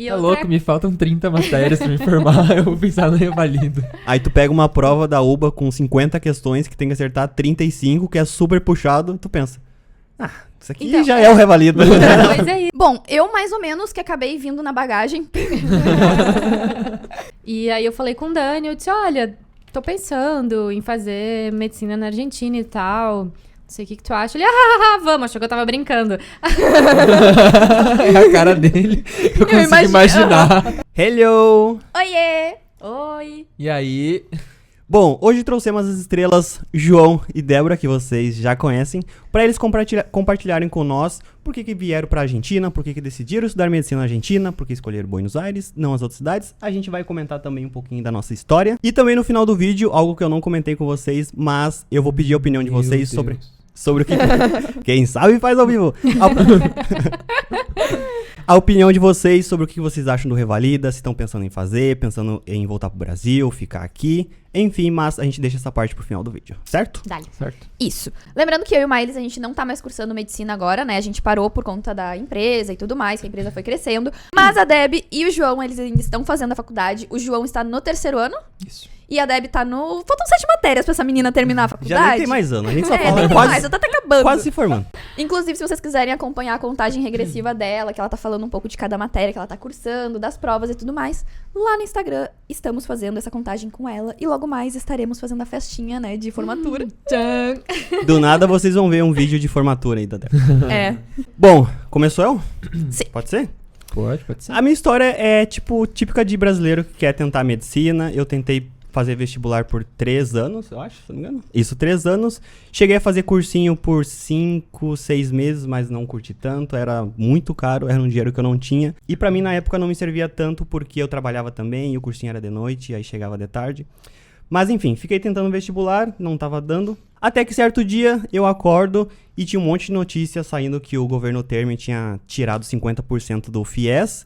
Tá louco, me faltam 30 matérias pra me formar, eu vou pensar no Revalida. Aí tu pega uma prova da UBA com 50 questões que tem que acertar 35, que é super puxado, tu pensa, isso aqui Então, já é o Revalida. Pois é isso. Bom, eu mais ou menos que acabei vindo na bagagem. E aí eu falei com o Dani, eu disse, olha, tô pensando em fazer medicina na Argentina e tal. Não sei o que tu acha. Ele, vamos, achou que eu tava brincando. É a cara dele, eu consigo imaginar. Hello! Oiê! Oi. E aí... Bom, hoje trouxemos as estrelas João e Débora, que vocês já conhecem, para eles compartilharem com nós por que vieram para a Argentina, por que decidiram estudar medicina na Argentina, por que escolheram Buenos Aires, não as outras cidades. A gente vai comentar também um pouquinho da nossa história. E também no final do vídeo, algo que eu não comentei com vocês, mas eu vou pedir a opinião de vocês sobre o que... Quem sabe faz ao vivo. A opinião de vocês sobre o que vocês acham do Revalida, se estão pensando em fazer, pensando em voltar pro Brasil, ficar aqui, enfim, mas a gente deixa essa parte pro final do vídeo, certo? Dale. Certo. Isso. Lembrando que eu e o Miles, a gente não tá mais cursando medicina agora, né? A gente parou por conta da empresa e tudo mais, que a empresa foi crescendo. Mas a Deb e o João, eles ainda estão fazendo a faculdade. O João está no 3º ano. Isso. E a Deb tá no... Faltam 7 matérias pra essa menina terminar a faculdade. Já nem tem mais ano, a gente só nem fala tem quase, mais, eu tô até acabando. quase se formando. Inclusive, se vocês quiserem acompanhar a contagem regressiva dela, que ela tá falando um pouco de cada matéria que ela tá cursando, das provas e tudo mais, lá no Instagram estamos fazendo essa contagem com ela. E logo mais estaremos fazendo a festinha, né, de formatura. Tchan! Do nada vocês vão ver um vídeo de formatura aí da Débora. É. Bom, começou eu? Sim. Pode ser? Pode ser. A minha história é, tipo, típica de brasileiro que quer tentar medicina. Eu tentei fazer vestibular por 3 anos, eu acho, se não me engano. Isso, 3 anos. Cheguei a fazer cursinho por 5, 6 meses, mas não curti tanto. Era muito caro, era um dinheiro que eu não tinha. E pra mim, na época, não me servia tanto porque eu trabalhava também e o cursinho era de noite, e aí chegava de tarde. Mas enfim, fiquei tentando vestibular, não tava dando. Até que certo dia eu acordo e tinha um monte de notícias saindo que o governo Temer tinha tirado 50% do FIES,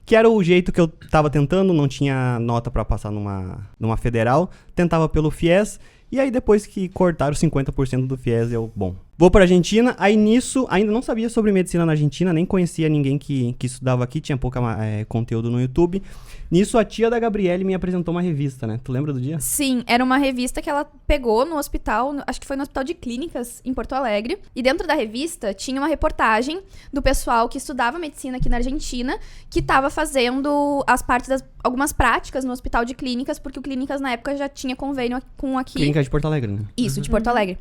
que era o jeito que eu tava tentando, não tinha nota pra passar numa federal, tentava pelo FIES, e aí depois que cortaram 50% do FIES, eu, vou pra Argentina. Aí nisso, ainda não sabia sobre medicina na Argentina, nem conhecia ninguém que estudava aqui, tinha pouca conteúdo no YouTube. Nisso, a tia da Gabriele me apresentou uma revista, né? Tu lembra do dia? Sim, era uma revista que ela pegou no hospital, acho que foi no Hospital de Clínicas, em Porto Alegre. E dentro da revista tinha uma reportagem do pessoal que estudava medicina aqui na Argentina, que estava fazendo as partes algumas práticas no Hospital de Clínicas, porque o Clínicas na época já tinha convênio com aqui. Clínica de Porto Alegre, né? Isso, de Porto Alegre.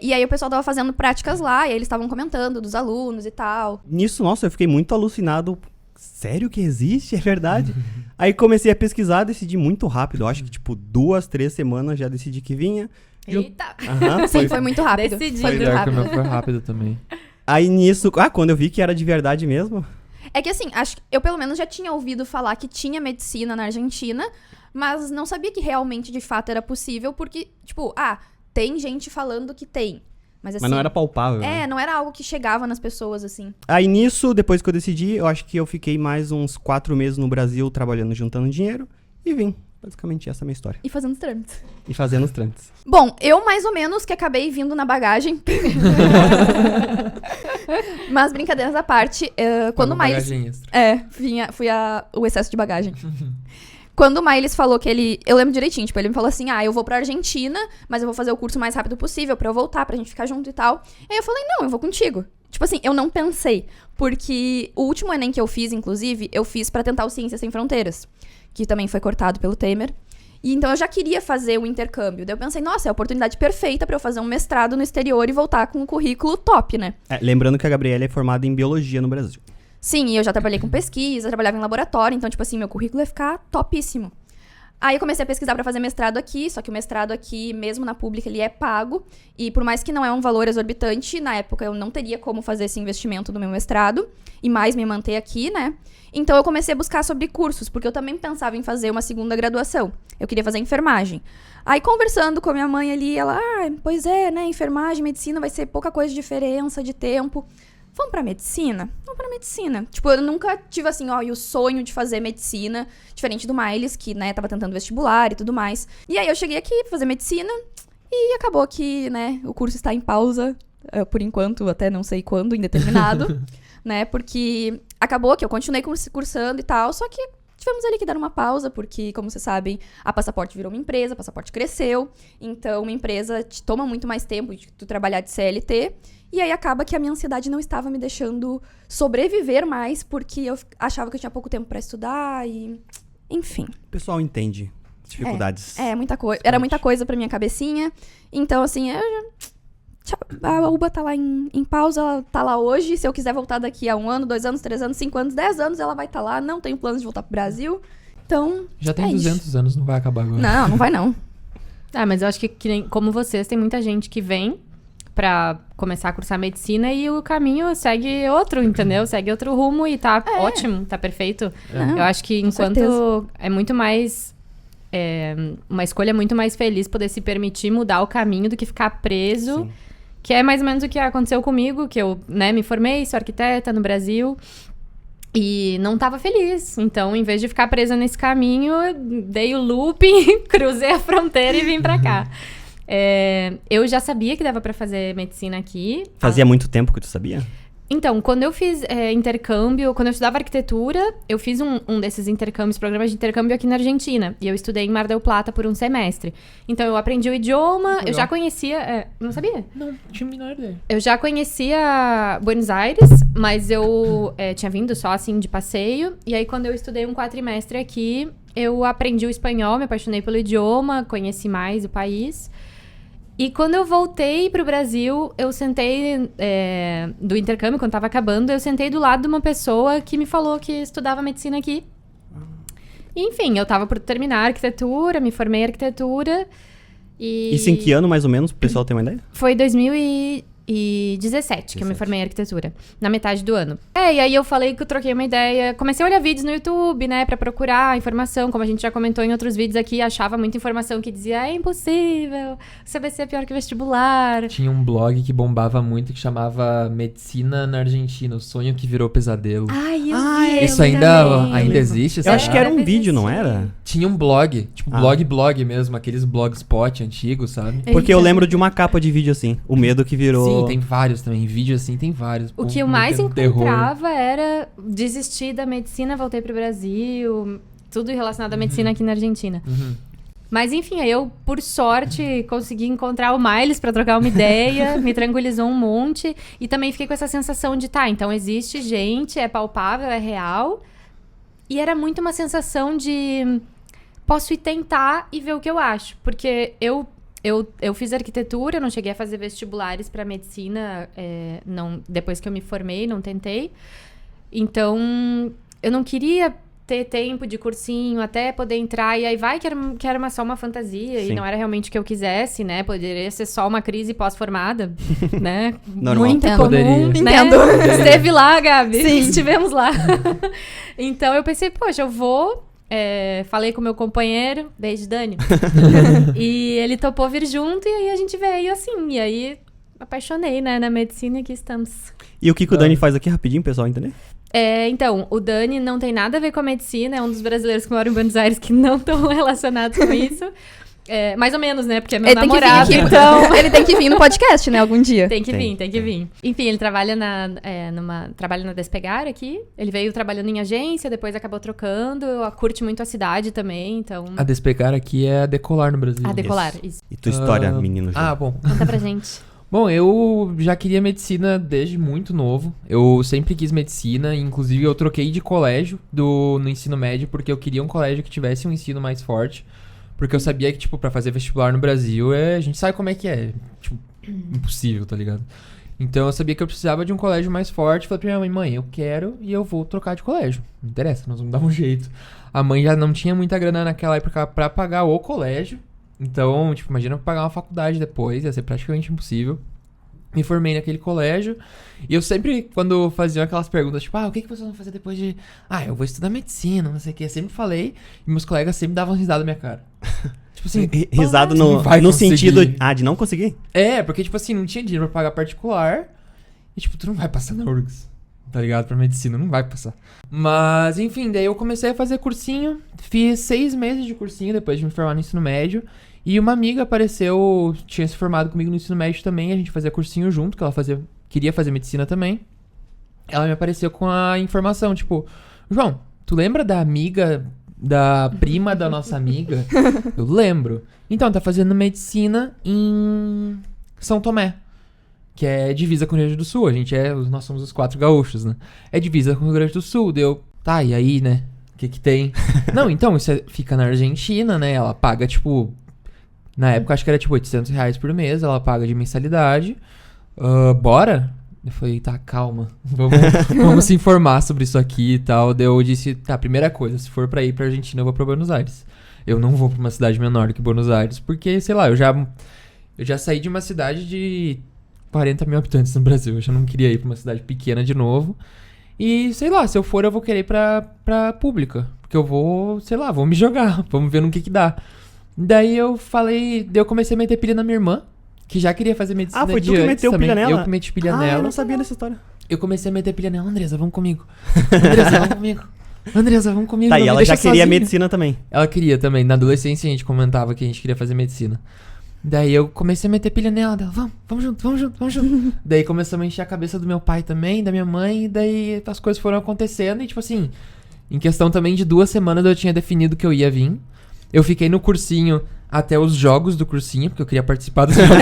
E aí o pessoal tava fazendo práticas lá, e aí eles estavam comentando dos alunos e tal. Nisso, nossa, eu fiquei muito alucinado. Sério que existe? É verdade? Aí comecei a pesquisar, decidi muito rápido. Eu acho que, 2, 3 semanas já decidi que vinha. Eita. Sim, foi muito rápido. Decidido. Foi muito Melhor que o rápido. meu foi rápido também. Aí nisso... quando eu vi que era de verdade mesmo... É que assim, acho que eu pelo menos já tinha ouvido falar que tinha medicina na Argentina, mas não sabia que realmente, de fato, era possível, porque, tem gente falando que tem. Mas assim... Mas não era palpável. né? não era algo que chegava nas pessoas, assim. Aí nisso, depois que eu decidi, eu acho que eu fiquei mais uns 4 meses no Brasil trabalhando, juntando dinheiro. E vim. Basicamente essa é a minha história. E fazendo os trâmites. E fazendo os trâmites. Bom, eu mais ou menos que acabei vindo na bagagem. Mas brincadeiras à parte, quando o Miles... Bagagem extra. Fui o excesso de bagagem. Quando o Miles falou que ele... Eu lembro direitinho, ele me falou assim, eu vou pra Argentina, mas eu vou fazer o curso o mais rápido possível pra eu voltar, pra gente ficar junto e tal. Aí eu falei, não, eu vou contigo. Eu não pensei, porque o último Enem que eu fiz, inclusive, eu fiz pra tentar o Ciências Sem Fronteiras, que também foi cortado pelo Temer. E então eu já queria fazer o intercâmbio. Daí eu pensei, nossa, é a oportunidade perfeita pra eu fazer um mestrado no exterior e voltar com um currículo top, né? Lembrando que a Gabriela é formada em biologia no Brasil. Sim, e eu já trabalhei com pesquisa, trabalhava em laboratório, então, meu currículo ia ficar topíssimo. Aí eu comecei a pesquisar pra fazer mestrado aqui, só que o mestrado aqui, mesmo na pública, ele é pago. E por mais que não é um valor exorbitante, na época eu não teria como fazer esse investimento do meu mestrado e mais me manter aqui, né? Então eu comecei a buscar sobre cursos, porque eu também pensava em fazer uma segunda graduação. Eu queria fazer enfermagem. Aí conversando com a minha mãe ali, ela, pois é, né, enfermagem, medicina vai ser pouca coisa de diferença de tempo. Vamos pra medicina? Vamos pra medicina. Eu nunca tive o sonho de fazer medicina, diferente do Miles, que, né, tava tentando vestibular e tudo mais. E aí eu cheguei aqui pra fazer medicina e acabou que, né, o curso está em pausa, por enquanto, até não sei quando, indeterminado, né, porque acabou que eu continuei cursando e tal, só que tivemos ali que dar uma pausa, porque, como vocês sabem, a Passaporte virou uma empresa, a Passaporte cresceu, então uma empresa te toma muito mais tempo de tu trabalhar de CLT, e aí acaba que a minha ansiedade não estava me deixando sobreviver mais, porque eu achava que eu tinha pouco tempo pra estudar e... Enfim. O pessoal entende as dificuldades. Muita coisa. Era muita coisa pra minha cabecinha, então, assim, a UBA tá lá em pausa, ela tá lá hoje. Se eu quiser voltar daqui a 1 ano, 2 anos, 3 anos, 5 anos, 10 anos, ela vai estar lá. Não tenho planos de voltar pro Brasil. Então, já tem 200 anos, não vai acabar agora. Não vai não. Mas eu acho que nem, como vocês, tem muita gente que vem pra começar a cursar medicina e o caminho segue outro, entendeu? Segue outro rumo e tá ótimo, tá perfeito. Eu acho que enquanto certeza. É muito mais... uma escolha muito mais feliz poder se permitir mudar o caminho do que ficar preso. Sim. Que é mais ou menos o que aconteceu comigo, que eu, me formei, sou arquiteta no Brasil e não tava feliz. Então, em vez de ficar presa nesse caminho, dei o looping, cruzei a fronteira e vim pra cá. Eu já sabia que dava pra fazer medicina aqui. Fazia muito tempo que tu sabia? Então, quando eu fiz intercâmbio, quando eu estudava arquitetura, eu fiz um desses intercâmbios, programas de intercâmbio aqui na Argentina. E eu estudei em Mar del Plata por um semestre. Então, eu aprendi o idioma, eu já conhecia... não sabia? Não tinha a menor ideia. Eu já conhecia Buenos Aires, mas eu tinha vindo só, assim, de passeio. E aí, quando eu estudei um quatrimestre aqui, eu aprendi o espanhol, me apaixonei pelo idioma, conheci mais o país... E quando eu voltei pro Brasil, eu sentei do intercâmbio, quando tava acabando, eu sentei do lado de uma pessoa que me falou que estudava medicina aqui. E, enfim, eu tava por terminar arquitetura, me formei em arquitetura. Isso em que ano, mais ou menos, pro pessoal ter uma ideia? Foi 2017 que eu me formei em arquitetura, na metade do ano. E aí eu falei que eu troquei uma ideia, comecei a olhar vídeos no YouTube, né, pra procurar informação, como a gente já comentou em outros vídeos aqui, achava muita informação que dizia, é impossível, CBC é pior que vestibular. Tinha um blog que bombava muito, que chamava Medicina na Argentina, o sonho que virou pesadelo. Ai, isso ainda existe? Eu acho que era um vídeo, não era? Tinha um blog, tipo blog mesmo, aqueles blogspot antigos, sabe? Porque eu lembro de uma capa de vídeo assim, o medo que virou... Sim, tem vários também, vídeo assim, tem vários. O que eu mais encontrava era desistir da medicina, voltei pro Brasil, tudo relacionado à medicina aqui na Argentina. Mas enfim, aí eu, por sorte, consegui encontrar o Miles pra trocar uma ideia, me tranquilizou um monte, e também fiquei com essa sensação de, então existe gente, é palpável, é real, e era muito uma sensação de posso ir tentar e ver o que eu acho, porque eu fiz arquitetura, eu não cheguei a fazer vestibulares para medicina, depois que eu me formei, não tentei. Então, eu não queria ter tempo de cursinho até poder entrar, e aí vai que era só uma fantasia, e não era realmente o que eu quisesse, né? Poderia ser só uma crise pós-formada, né? Normal. Muito Entendo. comum, né? Entendo. Esteve lá, Gabi. Sim. Estivemos lá. Então, eu pensei, poxa, eu vou... falei com o meu companheiro, beijo, Dani. E ele topou vir junto, e aí a gente veio assim. E aí, apaixonei, né, na medicina, e aqui estamos. E o que o Dani faz aqui, rapidinho, pessoal, entender? Então, o Dani não tem nada a ver com a medicina, é um dos brasileiros que moram em Buenos Aires que não estão relacionados com isso. Mais ou menos, né? Porque é meu namorado, então... Ele tem que vir no podcast, né? Algum dia. Tem que vir. Enfim, ele trabalha trabalha na Despegar aqui. Ele veio trabalhando em agência, depois acabou trocando. Curte muito a cidade também, então... A Despegar aqui é a Decolar no Brasil. A Decolar, isso. E tua história, menino? Bom. Conta pra gente. Bom, eu já queria medicina desde muito novo. Eu sempre quis medicina, inclusive eu troquei de colégio no ensino médio, porque eu queria um colégio que tivesse um ensino mais forte. Porque eu sabia que, tipo, pra fazer vestibular no Brasil, a gente sabe como é que é. Tipo, impossível, tá ligado? Então eu sabia que eu precisava de um colégio mais forte. Falei pra minha mãe, eu quero e eu vou trocar de colégio. Não interessa, nós vamos dar um jeito. A mãe já não tinha muita grana naquela época pra pagar o colégio. Então, tipo, imagina pagar uma faculdade depois, ia ser praticamente impossível. Me formei naquele colégio. E eu sempre, quando faziam aquelas perguntas, tipo, o que vocês vão fazer depois de... eu vou estudar medicina, não sei o que. Eu sempre falei, e meus colegas sempre davam risada na minha cara. Tipo assim... Risada no sentido de não conseguir? Porque, tipo assim, não tinha dinheiro pra pagar particular. E, tipo, tu não vai passar na URGS, tá ligado? Pra medicina, não vai passar. Mas, enfim, daí eu comecei a fazer cursinho. Fiz 6 meses de cursinho depois de me formar no ensino médio. E uma amiga apareceu, tinha se formado comigo no ensino médio também, a gente fazia cursinho junto, que ela queria fazer medicina também. ela me apareceu com a informação, tipo, João, tu lembra da amiga, da prima da nossa amiga? Eu lembro. Então, tá fazendo medicina em São Tomé, que é divisa com o Rio Grande do Sul. Nós somos os 4 gaúchos, né? É divisa com o Rio Grande do Sul. Deu, tá, e aí, né? O que tem? Não, então, isso fica na Argentina, né? Ela paga, tipo... Na época, acho que era, tipo, R$800 por mês. Ela paga de mensalidade. Bora? Eu falei, tá, calma. Vamos se informar sobre isso aqui e tal. Daí eu disse, tá, primeira coisa, se for pra ir pra Argentina, eu vou pra Buenos Aires. Eu não vou pra uma cidade menor do que Buenos Aires, porque, sei lá, eu já saí de uma cidade de 40 mil habitantes no Brasil. Eu já não queria ir pra uma cidade pequena de novo. E, sei lá, se eu for, eu vou querer ir pra pública. Porque eu vou, sei lá, vou me jogar. Vamos ver no que dá. Daí eu comecei a meter pilha na minha irmã, que já queria fazer medicina foi de tu que antes meteu também. pilha nela? Eu que meti pilha nela. Eu não sabia dessa história. Eu comecei a meter pilha nela. Andresa, vamos comigo. Andresa, vamos comigo. Andresa, vamos comigo. Tá, não e me ela deixa já queria sozinha. medicina também. Ela queria também. Na adolescência a gente comentava que a gente queria fazer medicina. Daí eu comecei a meter pilha nela. Dela, vamos junto. Daí começamos a encher a cabeça do meu pai também, da minha mãe. E daí as coisas foram acontecendo. E tipo assim, em questão também de 2 semanas eu tinha definido que eu ia vir. Eu fiquei no cursinho até os jogos do cursinho, porque eu queria participar dos jogos.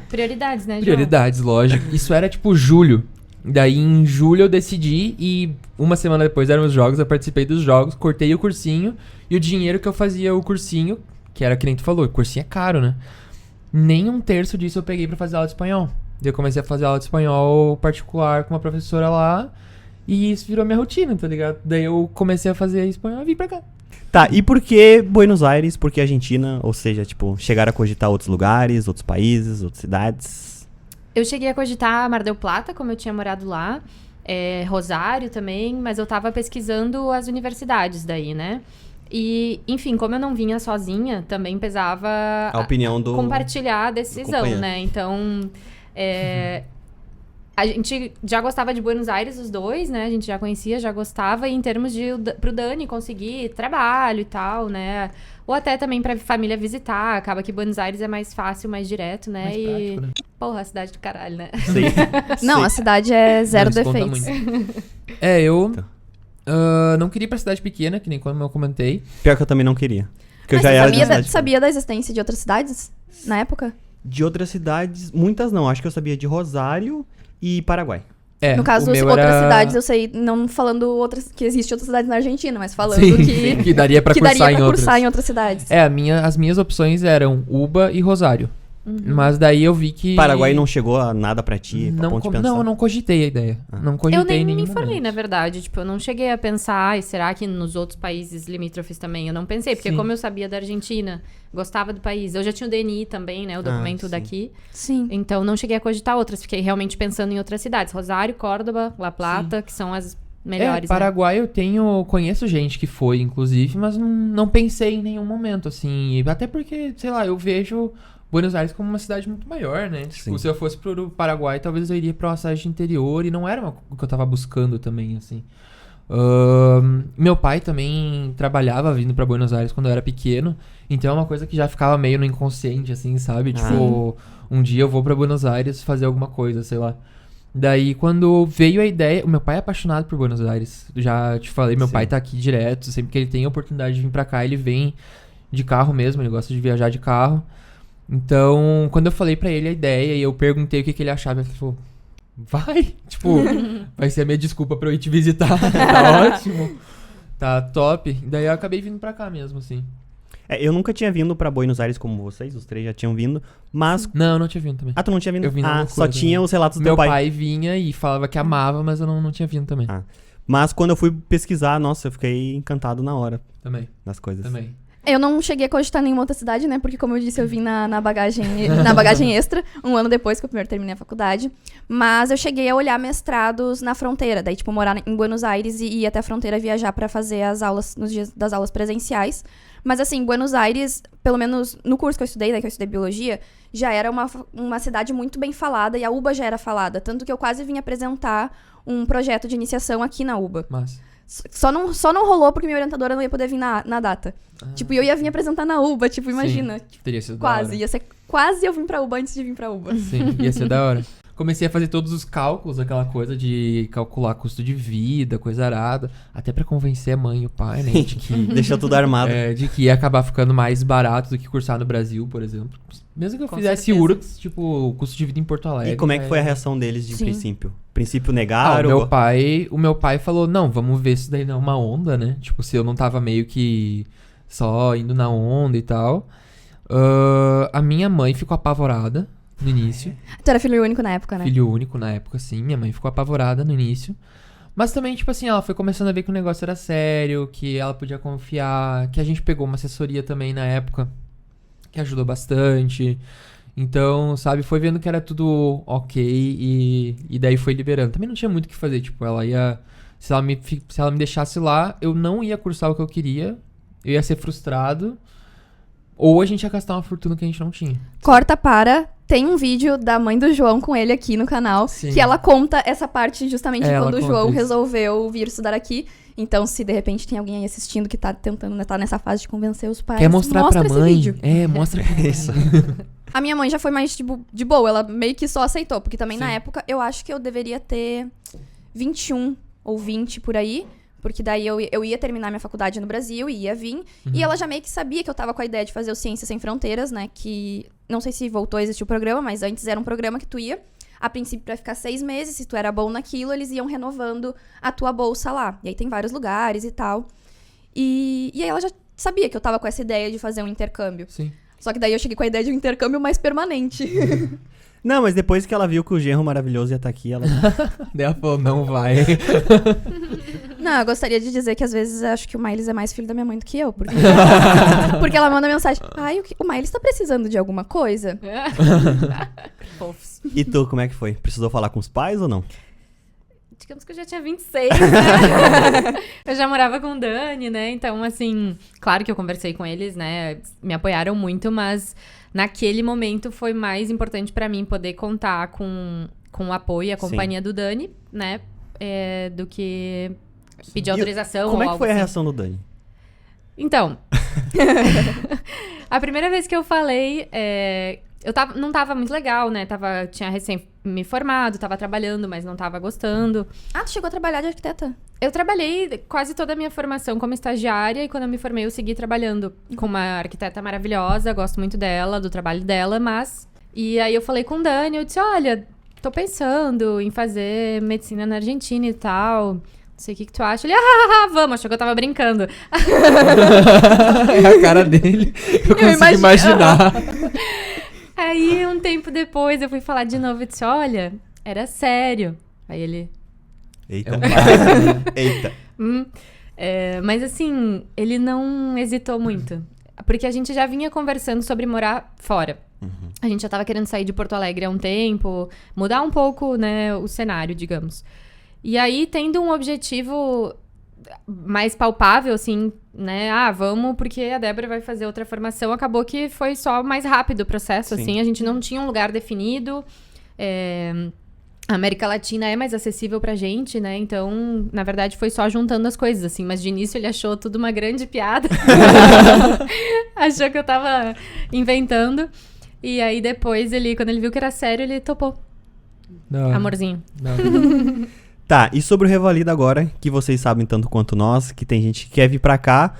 Prioridades, né, João? Prioridades, lógico. Isso era tipo julho. Daí em julho eu decidi e 1 semana depois eram os jogos, eu participei dos jogos, cortei o cursinho e o dinheiro que eu fazia o cursinho, que era que nem tu falou, o cursinho é caro, né? Nem 1/3 disso eu peguei pra fazer aula de espanhol. Daí eu comecei a fazer aula de espanhol particular com uma professora lá e isso virou minha rotina, tá ligado? Daí eu comecei a fazer espanhol e vim pra cá. Tá, e por que Buenos Aires? Por que Argentina? Ou seja, tipo, chegaram a cogitar outros lugares, outros países, outras cidades? Eu cheguei a cogitar Mar del Plata, como eu tinha morado lá. Rosário também, mas eu tava pesquisando as universidades daí, né? E, enfim, como eu não vinha sozinha, também pesava A opinião do... compartilhar a decisão, companheiro. né? Então, a gente já gostava de Buenos Aires, os dois, né? A gente já conhecia, já gostava. E em termos de pro Dani conseguir trabalho e tal, né? Ou até também pra família visitar. Acaba que Buenos Aires é mais fácil, mais direto, né? Mais prático, né? Porra, a cidade do caralho, né? Sim. Não, Sim. a cidade é zero Não, isso conta defeitos. muito. Eu não queria ir pra cidade pequena, que nem como eu comentei. Pior que eu também não queria. Porque eu Mas já você era sabia, de cidade sabia da existência de outras cidades na época? de outras cidades, muitas não. Acho que eu sabia de Rosário e Paraguai. No caso, o meu outras era... cidades, eu sei, não falando outras que existem outras cidades na Argentina, mas falando Sim, que, que daria pra que cursar daria em pra outras. cursar em outras cidades. As minhas opções eram Uba e Rosário. Mas daí eu vi que... Paraguai não chegou a nada pra ti, pra ponto de pensar? Não, eu não cogitei a ideia. Não cogitei Eu nem em me nenhum informei, momento. na verdade. Tipo, eu não cheguei a pensar, ai, será que nos outros países limítrofes também? Eu não pensei, porque Sim. como eu sabia da Argentina, gostava do país. Eu já tinha o DNI também, né? O documento sim. daqui. Sim. Então, não cheguei a cogitar outras. Fiquei realmente pensando em outras cidades. Rosário, Córdoba, La Plata, que são as melhores, né? Paraguai conheço gente que foi, inclusive, mas não pensei em nenhum momento, assim. Até porque, sei lá, eu vejo Buenos Aires como uma cidade muito maior, né? Tipo, Sim. se eu fosse pro Paraguai, talvez eu iria pra uma cidade de interior e não era o que eu tava buscando também, assim. Meu pai também trabalhava vindo pra Buenos Aires quando eu era pequeno, então é uma coisa que já ficava meio no inconsciente, assim, sabe? Tipo, um dia eu vou pra Buenos Aires fazer alguma coisa, sei lá. Daí, quando veio a ideia... O meu pai é apaixonado por Buenos Aires. Já te falei, meu Sim. pai tá aqui direto. Sempre que ele tem a oportunidade de vir pra cá, ele vem de carro mesmo. Ele gosta de viajar de carro. Então, quando eu falei pra ele a ideia e eu perguntei o que ele achava, ele falou... Vai! Tipo, vai ser a minha desculpa pra eu ir te visitar. Tá ótimo. Tá top. Daí eu acabei vindo pra cá mesmo, assim. Eu nunca tinha vindo pra Buenos Aires como vocês, os três já tinham vindo, mas... Não, eu não tinha vindo também. Ah, tu não tinha vindo? Eu vim na só loucura tinha também. os relatos do Meu teu pai. pai vinha e falava que amava, mas eu não tinha vindo também. Mas quando eu fui pesquisar, nossa, eu fiquei encantado na hora Também, das coisas. também. Eu não cheguei a cogitar nenhuma outra cidade, né? Porque, como eu disse, eu vim na bagagem extra, um ano depois que eu primeiro terminei a faculdade. Mas eu cheguei a olhar mestrados na fronteira. Daí, tipo, morar em Buenos Aires e ir até a fronteira viajar pra fazer as aulas, nos dias das aulas presenciais. Mas, assim, Buenos Aires, pelo menos no curso que eu estudei, que eu estudei biologia, já era uma cidade muito bem falada e a UBA já era falada. Tanto que eu quase vim apresentar um projeto de iniciação aqui na UBA. Mas... Só não rolou porque minha orientadora não ia poder vir na data. Tipo, eu ia vir apresentar na UBA, tipo, imagina. Sim, teria sido Quase, da hora. ia ser quase eu vim pra UBA antes de vir pra UBA. Sim, ia ser da hora. comecei a fazer todos os cálculos, aquela coisa de calcular custo de vida, coisa arada. Até pra convencer a mãe e o pai, né? De que, Deixou tudo armado. de que ia acabar ficando mais barato do que cursar no Brasil, por exemplo. Mesmo que eu Com fizesse certeza. URGS, tipo, o custo de vida em Porto Alegre. E como é que foi a reação deles de Sim. princípio? Princípio Ah, negaram? o meu pai falou, não, vamos ver se daí não é uma onda, né? Tipo, se eu não tava meio que só indo na onda e tal. A minha mãe ficou apavorada no início. Tu era filho único na época, né? Filho único na época, sim. Minha mãe ficou apavorada no início. Mas também, tipo assim, ela foi começando a ver que o negócio era sério, que ela podia confiar, que a gente pegou uma assessoria também na época, que ajudou bastante. Então, sabe, foi vendo que era tudo ok e daí foi liberando. Também não tinha muito o que fazer, tipo, ela ia... Se ela me deixasse lá, eu não ia cursar o que eu queria, eu ia ser frustrado, ou a gente ia gastar uma fortuna que a gente não tinha. Corta para... Tem um vídeo da mãe do João com ele aqui no canal, Sim. que ela conta essa parte justamente de Ela quando o conta João isso. resolveu vir estudar aqui. Então, se de repente tem alguém aí assistindo que tá tentando, tá nessa fase de convencer os pais, Quer mostrar mostra pra esse mãe? vídeo. Mostra pra mãe. Isso. A minha mãe já foi mais tipo, de boa, ela meio que só aceitou, porque também na Sim. época eu acho que eu deveria ter 21 ou 20 por aí, porque daí eu ia terminar minha faculdade no Brasil e ia vir, e ela já meio que sabia que eu tava com a ideia de fazer o Ciências Sem Fronteiras, né, que não sei se voltou a existir o programa, mas antes era um programa que tu ia, a princípio pra ficar 6 meses, se tu era bom naquilo, eles iam renovando a tua bolsa lá, e aí tem vários lugares e tal, e aí ela já sabia que eu tava com essa ideia de fazer um intercâmbio. Sim. Só que daí eu cheguei com a ideia de um intercâmbio mais permanente. Não, mas depois que ela viu que o genro maravilhoso ia estar aqui, ela... Daí ela falou, não vai. Não, eu gostaria de dizer que às vezes eu acho que o Miles é mais filho da minha mãe do que eu. Porque, porque ela manda mensagem. Ai, o Miles tá precisando de alguma coisa? Fofos. E tu, como é que foi? Precisou falar com os pais ou não? Digamos que eu já tinha 26, né? Eu já morava com o Dani, né? Então, assim, claro que eu conversei com eles, né? Me apoiaram muito, mas naquele momento foi mais importante pra mim poder contar com o apoio e a Sim. companhia do Dani, né? Do que pedir autorização Como ou é que algo foi a assim. reação do Dani? Então, a primeira vez que eu falei, não tava muito legal, né? Tinha recém me formado, tava trabalhando, mas não tava gostando. Ah, tu chegou a trabalhar de arquiteta? Eu trabalhei quase toda a minha formação como estagiária e quando eu me formei eu segui trabalhando com uma arquiteta maravilhosa, gosto muito dela, do trabalho dela, mas... E aí eu falei com o Dani, eu disse, olha, tô pensando em fazer medicina na Argentina e tal... Não sei o que tu acha. Ele, vamos, achou que eu tava brincando. É a cara dele. Eu consigo imaginar. Aí, um tempo depois, eu fui falar de novo e disse, olha, era sério. Aí ele... Eita. É um pai. Eita. Mas assim, ele não hesitou muito. Porque a gente já vinha conversando sobre morar fora. A gente já tava querendo sair de Porto Alegre há um tempo, mudar um pouco, né, o cenário, digamos. E aí, tendo um objetivo mais palpável, assim, né? Vamos, porque a Débora vai fazer outra formação. Acabou que foi só mais rápido o processo, Sim. assim. A gente não tinha um lugar definido. A América Latina é mais acessível pra gente, né? Então, na verdade, foi só juntando as coisas, assim. Mas de início ele achou tudo uma grande piada. Achou que eu tava inventando. E aí depois, quando ele viu que era sério, ele topou. Não, Amorzinho. não. Tá, e sobre o Revalida agora, que vocês sabem tanto quanto nós, que tem gente que quer vir pra cá,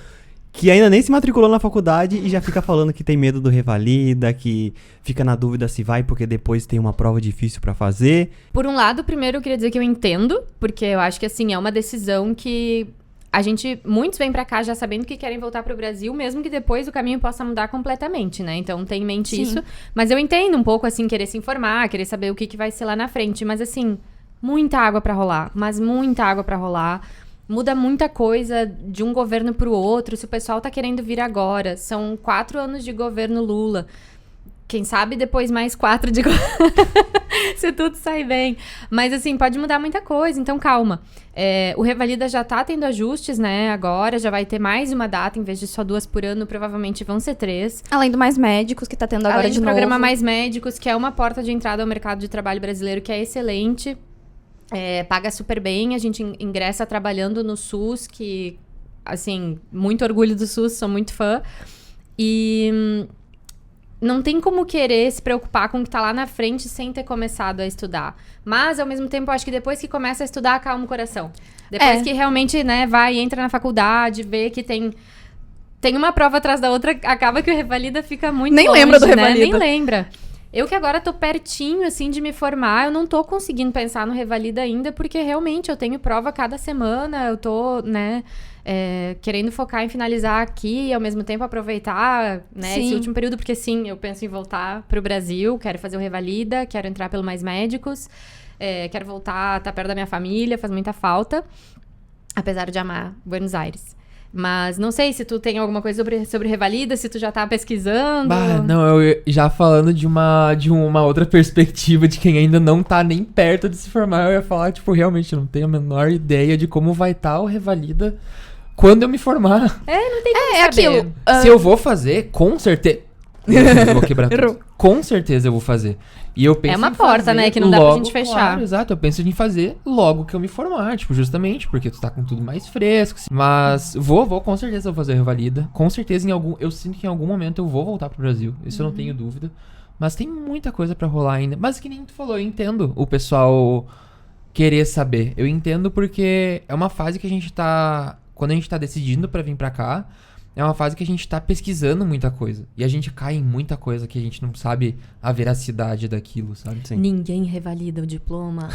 que ainda nem se matriculou na faculdade e já fica falando que tem medo do Revalida, que fica na dúvida se vai porque depois tem uma prova difícil pra fazer. Por um lado, primeiro eu queria dizer que eu entendo, porque eu acho que, assim, é uma decisão que muitos vêm pra cá já sabendo que querem voltar pro Brasil, mesmo que depois o caminho possa mudar completamente, né? Então, tem em mente Sim. isso. Mas eu entendo um pouco, assim, querer se informar, querer saber o que vai ser lá na frente. Mas, assim, muita água pra rolar. Mas muita água pra rolar. Muda muita coisa de um governo pro outro. Se o pessoal tá querendo vir agora. São 4 anos de governo Lula. Quem sabe depois mais 4 de... Se tudo sair bem. Mas, assim, pode mudar muita coisa. Então, calma. O Revalida já tá tendo ajustes, né? Agora já vai ter mais uma data. Em vez de só 2 por ano, provavelmente vão ser 3. Além do Mais Médicos, que tá tendo agora Além de do novo. programa Mais Médicos, que é uma porta de entrada ao mercado de trabalho brasileiro, que é excelente. Paga super bem. A gente ingressa trabalhando no SUS, que, assim, muito orgulho do SUS, sou muito fã. E não tem como querer se preocupar com o que tá lá na frente sem ter começado a estudar. Mas, ao mesmo tempo, eu acho que depois que começa a estudar, acalma o coração. Depois que realmente, né, entra na faculdade, vê que tem uma prova atrás da outra, acaba que o Revalida fica muito Nem longe, lembra do né? Revalida. Nem lembra. Eu que agora tô pertinho, assim, de me formar, eu não tô conseguindo pensar no Revalida ainda, porque realmente eu tenho prova cada semana, eu tô, né, querendo focar em finalizar aqui e ao mesmo tempo aproveitar, né, esse último período, porque sim, eu penso em voltar pro Brasil, quero fazer o Revalida, quero entrar pelo Mais Médicos, quero voltar, tá perto da minha família, faz muita falta, apesar de amar Buenos Aires. Mas não sei se tu tem alguma coisa sobre Revalida, se tu já tá pesquisando. Não, eu já falando de uma outra perspectiva de quem ainda não tá nem perto de se formar, eu ia falar, tipo, realmente eu não tenho a menor ideia de como vai estar o Revalida quando eu me formar. Não tem como saber. Aquilo. Se eu vou fazer, com certeza... Eu vou quebrar tudo. Com certeza eu vou fazer. E eu penso uma em porta, fazer né, que não dá pra gente fechar. Claro, exato, eu penso em fazer logo que eu me formar, tipo, justamente porque tu tá com tudo mais fresco. Mas vou com certeza fazer a Revalida. Com certeza eu sinto que em algum momento eu vou voltar pro Brasil. Isso eu não tenho dúvida. Mas tem muita coisa pra rolar ainda. Mas que nem tu falou, eu entendo o pessoal querer saber. Eu entendo porque é uma fase que a gente tá... Quando a gente tá decidindo pra vir pra cá, é uma fase que a gente tá pesquisando muita coisa. E a gente cai em muita coisa que a gente não sabe a veracidade daquilo, sabe? Sim. Ninguém revalida o diploma.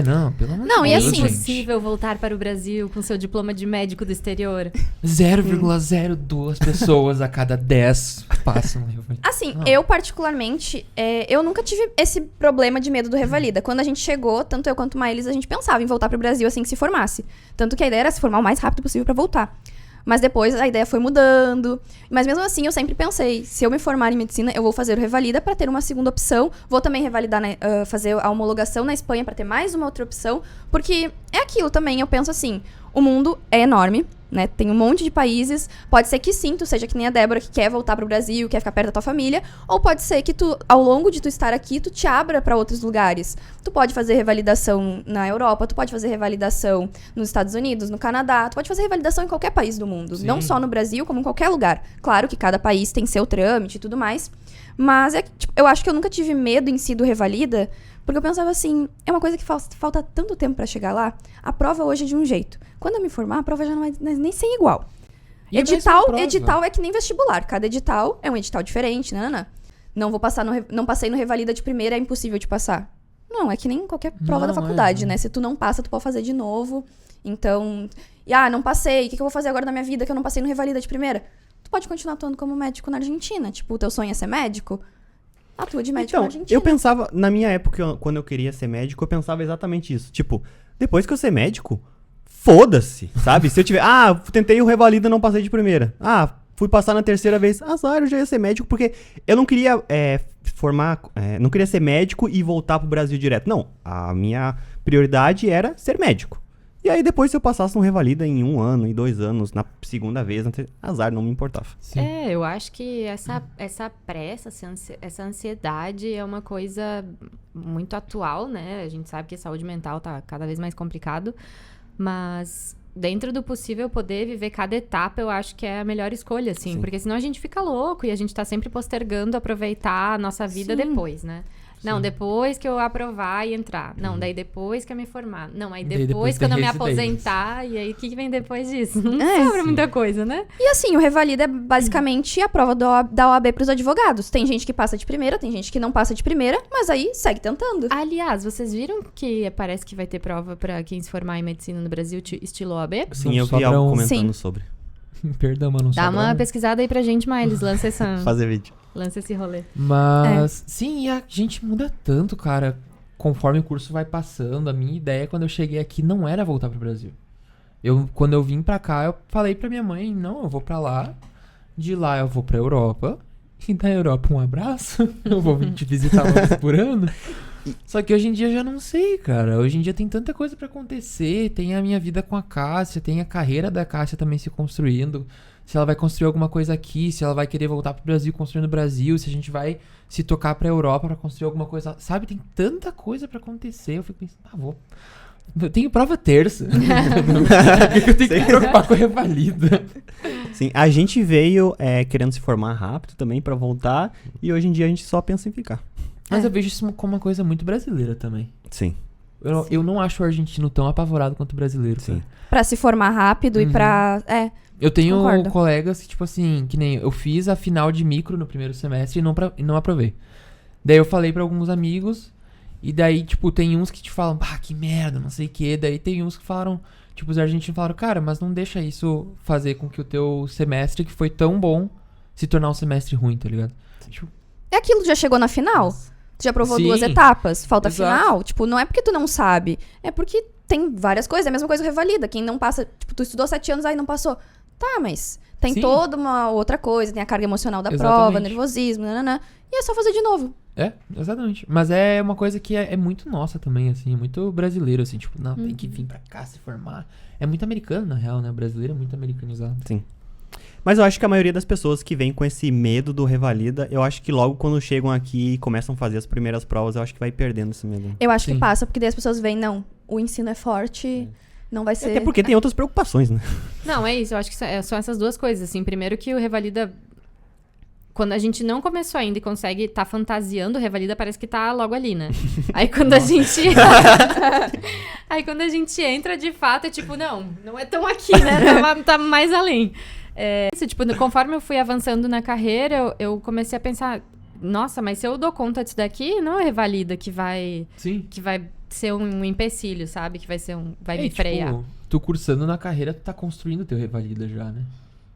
Não, pelo amor de Não, Deus, e É assim, gente. impossível voltar para o Brasil com seu diploma de médico do exterior. 0,02 pessoas a cada 10 passam. Assim, Não. eu particularmente, eu nunca tive esse problema de medo do Revalida. Quando a gente chegou, tanto eu quanto a Maílis, a gente pensava em voltar pro Brasil assim que se formasse. Tanto que a ideia era se formar o mais rápido possível pra voltar. Mas depois a ideia foi mudando. Mas mesmo assim, eu sempre pensei, se eu me formar em medicina, eu vou fazer o Revalida pra ter uma segunda opção. Vou também revalidar, fazer a homologação na Espanha pra ter mais uma outra opção. Porque é aquilo também, eu penso assim, o mundo é enorme, né? Tem um monte de países. Pode ser que sim, tu seja que nem a Débora, que quer voltar pro Brasil, quer ficar perto da tua família. Ou pode ser que tu, ao longo de tu estar aqui, tu te abra pra outros lugares. Tu pode fazer revalidação na Europa, tu pode fazer revalidação nos Estados Unidos, no Canadá. Tu pode fazer revalidação em qualquer país do mundo. Sim. Não só no Brasil, como em qualquer lugar. Claro que cada país tem seu trâmite e tudo mais. Mas eu acho que eu nunca tive medo em si do Revalida, porque eu pensava assim, é uma coisa que falta tanto tempo pra chegar lá. A prova hoje é de um jeito. Quando eu me formar, a prova já não vai nem ser igual. E a mesma prova. Edital é que nem vestibular. Cada edital é um edital diferente, né? Não vou passar não passei no Revalida de primeira, é impossível de passar. Não, é que nem qualquer prova da faculdade, né? Se tu não passa, tu pode fazer de novo. Então, não passei. O que eu vou fazer agora na minha vida que eu não passei no Revalida de primeira? Tu pode continuar atuando como médico na Argentina. Tipo, o teu sonho é ser médico? Atua de médico na Argentina. Eu pensava, na minha época, quando eu queria ser médico, eu pensava exatamente isso. Tipo, depois que eu ser médico, foda-se, sabe? Se eu tiver... tentei o Revalida e não passei de primeira. Fui passar na terceira vez. Azar, eu já ia ser médico, porque eu não queria não queria ser médico e voltar pro Brasil direto. Não, a minha prioridade era ser médico. E aí depois, se eu passasse no Revalida em 1 ano, em 2 anos, na segunda vez, azar, não me importava. Sim. Eu acho que essa pressa, essa ansiedade é uma coisa muito atual, né? A gente sabe que a saúde mental tá cada vez mais complicado, mas dentro do possível poder viver cada etapa, eu acho que é a melhor escolha, assim. Sim. Porque senão a gente fica louco e a gente tá sempre postergando aproveitar a nossa vida depois, né? Não, depois que eu aprovar e entrar. Não, daí depois que eu me formar. Não, aí Daí depois depois que eu não me tem residência. aposentar. E aí, o que vem depois disso? Não É, sobra sim. muita coisa, né? E assim, o Revalida é basicamente a prova da OAB pros advogados. Tem gente que passa de primeira, tem gente que não passa de primeira, mas aí segue tentando. Aliás, vocês viram que parece que vai ter prova pra quem se formar em medicina no Brasil, estilo OAB? Sim, Não eu vi sobra algo um- comentando Sim. sobre. Perdão, mas não Dá sobra uma um. pesquisada aí pra gente, Miles. Lança Fazer vídeo. esse rolê. Mas, sim, e a gente muda tanto, cara, conforme o curso vai passando. A minha ideia, quando eu cheguei aqui, não era voltar pro Brasil. Quando eu vim pra cá, eu falei pra minha mãe, não, eu vou pra lá, de lá eu vou pra Europa, e da Europa um abraço, eu vou vir te visitar uma vez por ano. Só que hoje em dia eu já não sei, cara. Hoje em dia tem tanta coisa pra acontecer. Tem a minha vida com a Cássia, tem a carreira da Cássia também se construindo. Se ela vai construir alguma coisa aqui, se ela vai querer voltar pro Brasil, construir no Brasil, se a gente vai se tocar pra Europa pra construir alguma coisa. Sabe, tem tanta coisa pra acontecer. Eu fico pensando, vou. Eu tenho prova terça. Por que eu tenho que me preocupar com a revalida? Sim, Sim, a gente veio querendo se formar rápido também pra voltar, e hoje em dia a gente só pensa em ficar. Mas eu vejo isso como uma coisa muito brasileira também. Sim. Eu não acho o argentino tão apavorado quanto o brasileiro. Sim. Sabe? Pra se formar rápido e pra... Eu tenho Concordo. colegas que, tipo assim, que nem eu fiz a final de micro no primeiro semestre e não aprovei. Daí eu falei pra alguns amigos, e daí, tipo, tem uns que te falam, pá, que merda, não sei o quê. Daí tem uns que falaram, tipo, os argentinos falaram, cara, mas não deixa isso fazer com que o teu semestre, que foi tão bom, se tornar um semestre ruim, tá ligado? Tipo, É aquilo, já chegou na final? Tu já provou Sim. 2 etapas? Falta a Exato. final? Tipo, não é porque tu não sabe. É porque tem várias coisas. É a mesma coisa revalida. Quem não passa... Tipo, tu estudou 7 anos, aí não passou. Tá, mas tem Sim. toda uma outra coisa. Tem a carga emocional da Exatamente. prova, nervosismo, nananã. E é só fazer de novo. exatamente. Mas é uma coisa que é muito nossa também, assim, é muito brasileiro, assim, tipo, não, tem que vir pra cá se formar. É muito americano, na real, né? O brasileiro é muito americanizado. Sim. Mas eu acho que a maioria das pessoas que vem com esse medo do revalida, eu acho que logo quando chegam aqui e começam a fazer as primeiras provas, eu acho que vai perdendo esse medo. Eu acho que Sim. passa, porque daí as pessoas veem, não, o ensino é forte, não vai ser... Até porque tem outras preocupações, né? Não, é isso. Eu acho que são essas duas coisas, assim. Primeiro que o Revalida... Quando a gente não começou ainda e consegue tá fantasiando o Revalida, parece que tá logo ali, né? Aí quando a gente... Aí quando a gente entra, de fato, é tipo, não é tão aqui, né? Tá mais além. Isso, tipo, conforme eu fui avançando na carreira, eu comecei a pensar, nossa, mas se eu dou conta disso daqui, não é Revalida que vai Sim. ser um empecilho, sabe? Que vai me frear. Tipo, tu cursando na carreira, tu tá construindo teu revalida já, né?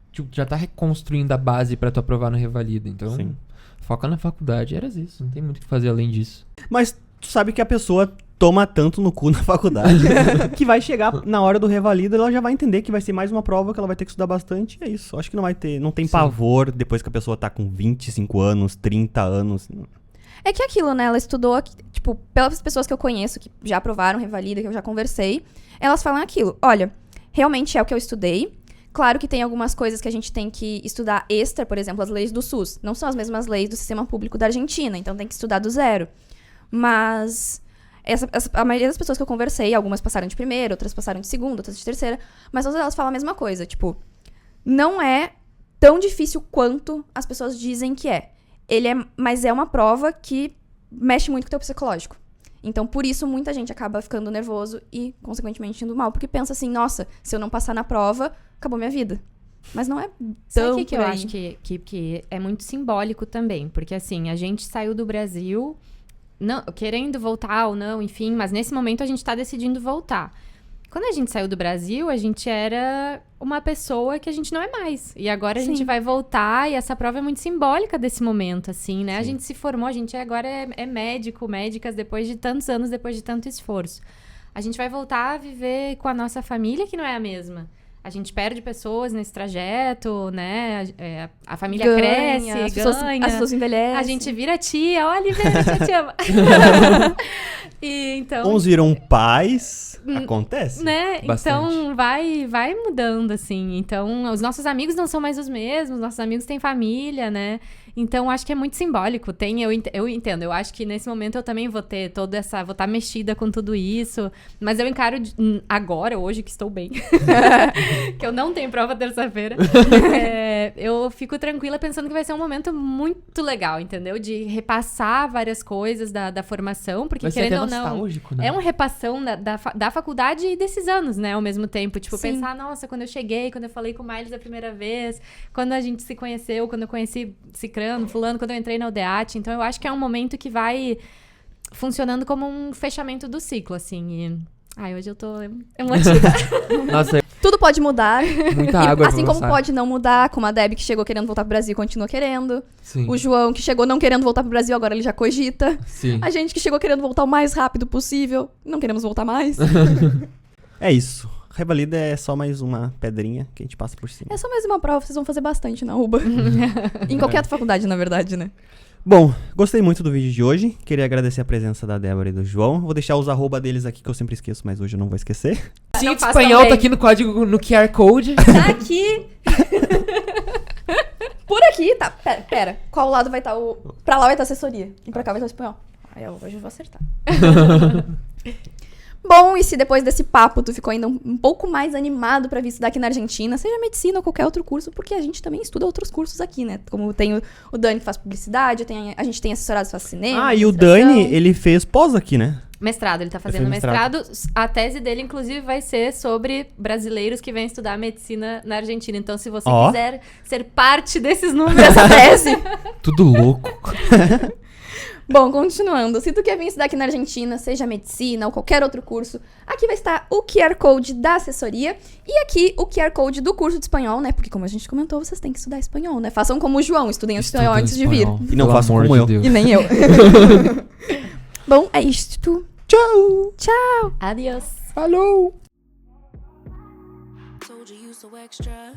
Tipo, já tá reconstruindo a base pra tu aprovar no revalida. Então, Sim. foca na faculdade, era isso. Não tem muito o que fazer além disso. Mas tu sabe que a pessoa toma tanto no cu na faculdade que vai chegar na hora do revalida, ela já vai entender que vai ser mais uma prova que ela vai ter que estudar bastante. É isso. Acho que não tem Sim. pavor depois que a pessoa tá com 25 anos, 30 anos. É que aquilo, né? Ela estudou, tipo, pelas pessoas que eu conheço, que já aprovaram revalida, que eu já conversei, elas falam aquilo. Olha, realmente é o que eu estudei. Claro que tem algumas coisas que a gente tem que estudar extra, por exemplo, as leis do SUS. Não são as mesmas leis do sistema público da Argentina, então tem que estudar do zero. Mas a maioria das pessoas que eu conversei, algumas passaram de primeira, outras passaram de segunda, outras de terceira, mas todas elas falam a mesma coisa. Tipo, não é tão difícil quanto as pessoas dizem que é. Mas é uma prova que mexe muito com o teu psicológico. Então, por isso, muita gente acaba ficando nervoso e, consequentemente, indo mal. Porque pensa assim, nossa, se eu não passar na prova, acabou minha vida. Mas não é Sabe tão o que por eu aí. acho que é muito simbólico também? Porque, assim, a gente saiu do Brasil não, querendo voltar ou não, enfim, mas nesse momento a gente tá decidindo voltar. Quando a gente saiu do Brasil, a gente era uma pessoa que a gente não é mais. E agora a Sim. gente vai voltar e essa prova é muito simbólica desse momento, assim, né? Sim. A gente se formou, a gente agora é médico, médicas, depois de tantos anos, depois de tanto esforço. A gente vai voltar a viver com a nossa família, que não é a mesma. A gente perde pessoas nesse trajeto, né? A família cresce, as ganha. pessoas envelhecem. A gente vira tia, olha, tia te ama. E então... Uns viram pais, acontece. Né? Bastante. Então, vai mudando, assim. Então, os nossos amigos não são mais os mesmos, nossos amigos têm família, né? Então, acho que é muito simbólico. Eu entendo, eu acho que nesse momento eu também vou ter toda essa... Vou estar mexida com tudo isso. Mas eu encaro agora, hoje, que estou bem. Que eu não tenho prova terça-feira. Eu fico tranquila pensando que vai ser um momento muito legal, entendeu? De repassar várias coisas da formação, porque Vai ser querendo até ou não... nostálgico, né? É uma repassão da faculdade e desses anos, né? Ao mesmo tempo. Tipo, Sim. pensar, nossa, quando eu cheguei, quando eu falei com o Miles a primeira vez, quando a gente se conheceu, quando eu conheci Cicrano, fulano, quando eu entrei na UDEAT. Então, eu acho que é um momento que vai funcionando como um fechamento do ciclo, assim. E... Ai, hoje eu tô emotiva. Nossa, Tudo pode mudar. muita E, água assim pra como passar. pode não mudar, como a Deb que chegou querendo voltar pro Brasil e continua querendo. Sim, O João que chegou não querendo voltar pro Brasil, agora ele já cogita. sim. A gente que chegou querendo voltar o mais rápido possível. Não queremos voltar mais. É isso. Revalida é só mais uma pedrinha que a gente passa por cima. É só mais uma prova, vocês vão fazer bastante na UBA. Em qualquer outra faculdade, na verdade, né? Bom, gostei muito do vídeo de hoje. Queria agradecer a presença da Débora e do João. Vou deixar os arroba deles aqui que eu sempre esqueço, mas hoje eu não vou esquecer. Sim, Não de façam espanhol bem. tá aqui no código, no QR Code. Tá aqui. Por aqui, tá. Pera. Qual lado vai estar o... Pra lá vai estar assessoria. E pra cá vai estar o espanhol. Aí hoje eu vou acertar. Bom, e se depois desse papo tu ficou ainda um pouco mais animado pra vir estudar aqui na Argentina, seja medicina ou qualquer outro curso, porque a gente também estuda outros cursos aqui, né? Como tem o Dani que faz publicidade, a gente tem assessorado que faz cinema. E o Dani, ele fez pós aqui, né? Mestrado, ele tá fazendo mestrado. A tese dele, inclusive, vai ser sobre brasileiros que vêm estudar medicina na Argentina. Então, se você quiser ser parte desses números dessa tese... Tudo louco. Bom, continuando. Se tu quer vir estudar aqui na Argentina, seja medicina ou qualquer outro curso, aqui vai estar o QR Code da assessoria e aqui o QR Code do curso de espanhol, né? Porque como a gente comentou, vocês têm que estudar espanhol, né? Façam como o João, estudem espanhol antes de vir. E não façam como eu. E nem eu. Bom, é isto. Tchau! Tchau! Adiós! Falou! Told you you so extra.